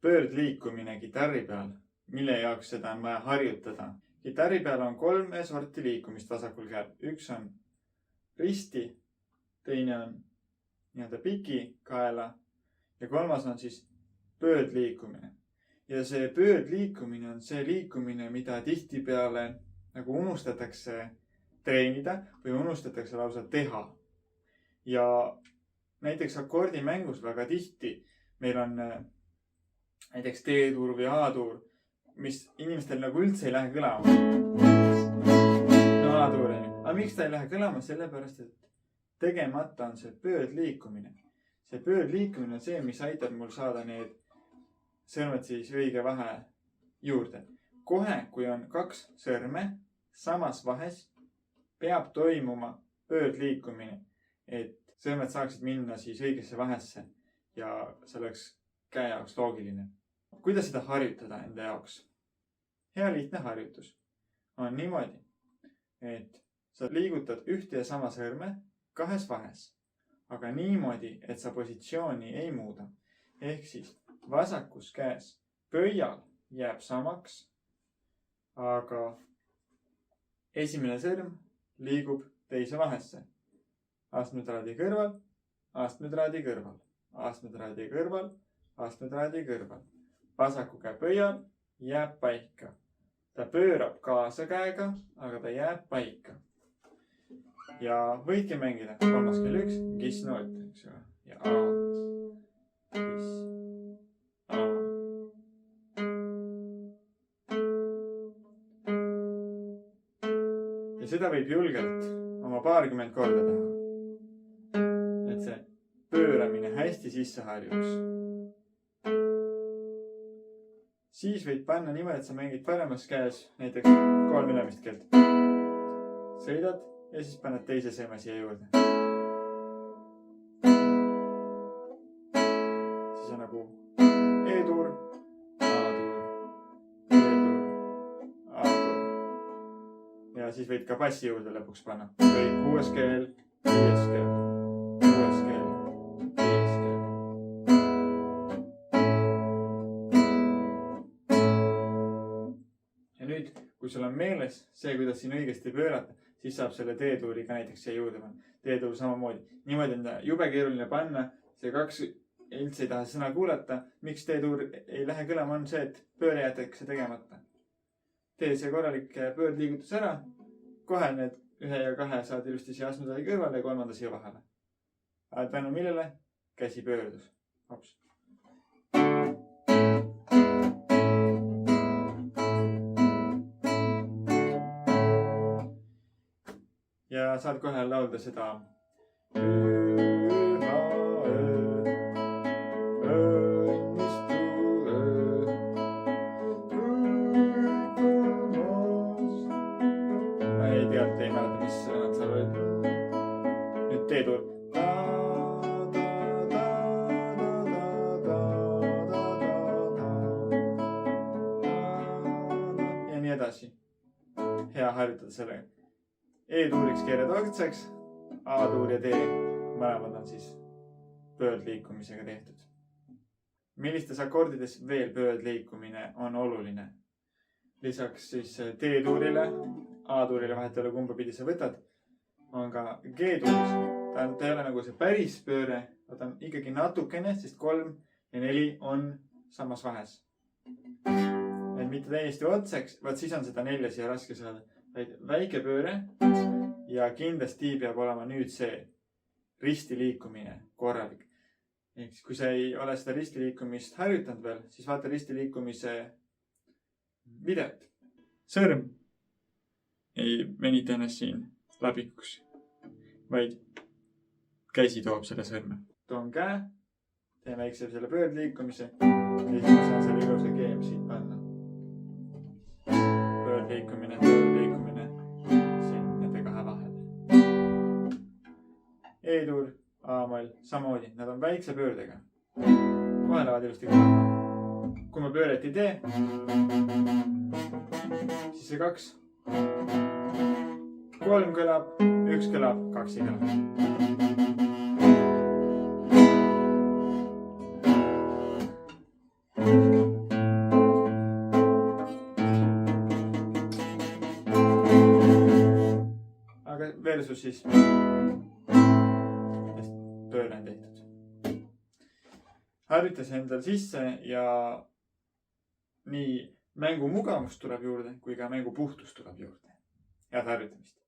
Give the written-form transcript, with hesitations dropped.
pöördliikumine kitarri peal, mille jaoks seda on vaja harjutada. Kitarri peal on 3 sorti liikumist vasakul käel. Üks on risti, teine on nii-öelda pikikaela ja kolmas on siis pöördliikumine. Ja see pöördliikumine on see liikumine, mida tihtipeale nagu unustatakse treenida või unustatakse lausa teha. Ja näiteks akordimängus väga tihti meil on näiteks D-tuur või A-tuur, mis inimestel nagu üldse ei lähe kõlama. No A-tuur on ju. Aga miks ta ei lähe kõlama? Sellepärast, et tegemata on see pöördliikumine. See pöördliikumine on see, mis aitab mul saada need sõrmed siis õige vahe juurde. Kohe, kui on 2 sõrme samas vahes, peab toimuma pöördliikumine, et sõrmed saaksid minna siis õigesse vahesse ja see oleks käe jaoks loogiline. Kuidas seda harjutada enda jaoks? Hea lihtne harjutus on niimoodi, et sa liigutad ühte ja sama sõrme 2 vahes, aga niimoodi, et sa positsiooni ei muuda. Ehk siis vasakus käes pöial jääb samaks, aga esimene sõrm liigub teise vahesse. Astmetraadi kõrval, astmetraadi kõrval, astmetraadi kõrval, astmetraadi kõrval. Vasaku käe pöial jääb paika. Ta pöörab kaasa käega, aga ta jääb paika. Ja võidki mängida 3 kell 1 giss-noot, eks ju. Ja A, giss, A. Ja seda võib julgelt oma paarkümmend korda teha. Et see pööramine hästi sisse harjuks. Siis võid panna niimoodi, et sa mängid paremas käes näiteks 3 ülemist keelt. Sõidad ja siis paned teise sõrme siia juurde. Siis on nagu E-tuur, A-tuur, E-tuur, A-tuur. Ja siis võid ka bassi juurde lõpuks panna. Kõik 6 keel, 5 keel, 6 keel, 5 keel. Ja nüüd, kui sul on meeles see, kuidas siin õigesti pöörata, siis saab selle D-tuuri ka näiteks siia juurde panna. D-tuur samamoodi. Niimoodi on jube keeruline panna. See 2 üldse ei taha sõna kuulata. Miks D-tuur ei lähe kõlama on see, et pööre jätakse tegemata. Tee see korralik pöördliigutus ära. Kohe need 1 ja 2 saad ilusti siia astmetraadi kõrvale ja 3 siia vahele. Aga tänu millele? Käsi pöördus. Hops. Ja saad kohe laulda seda. Ei tead, ei mäleta, mis sõnad seal olid. Nüüd D-tuur. Ja nii edasi. Hea harjutada sellega. E-tuuriks keerad otsaks, A-tuur ja D mõlemad on siis pöördliikumisega tehtud. Millistes akordides veel pöördliikumine on oluline? Lisaks siis D-tuurile, A-tuurile vahet ei ole kumba pidi sa võtad, on ka G-tuuris. Ta ei ole nagu see päris pööre, ta on ikkagi natukene, sest 3 ja 4 on samas vahes. Et mitte täiesti otsaks, vaat siis on seda 4 siia raske saada. Väike pööre ja kindlasti peab olema nüüd see ristiliikumine korralik. Ehk kui sa ei ole seda ristiliikumist harjutanud veel, siis vaata ristiliikumise videot. Sõrm ei venita ennast siin läbikuks, vaid käsi toob selle sõrme. Toon käe, teen väikse selle pöördliikumise ja siis ma saan selle ilusa keem siit panna. Pöördliikumine, pöördliikumine siin nende 2 vahel. E-tuur, A-moll, samamoodi. Nad on väikse pöördega. Kohe lähevad ilusti kõlama. Kui ma pööret ei tee, siis see 2. 3 kõlab, 1 kõlab, 2 ei kõlab. versus siis tööle on tehtud. harjutas endal sisse ja nii mängu mugavust tuleb juurde kui ka mängu puhtus tuleb juurde. Head harjutamist!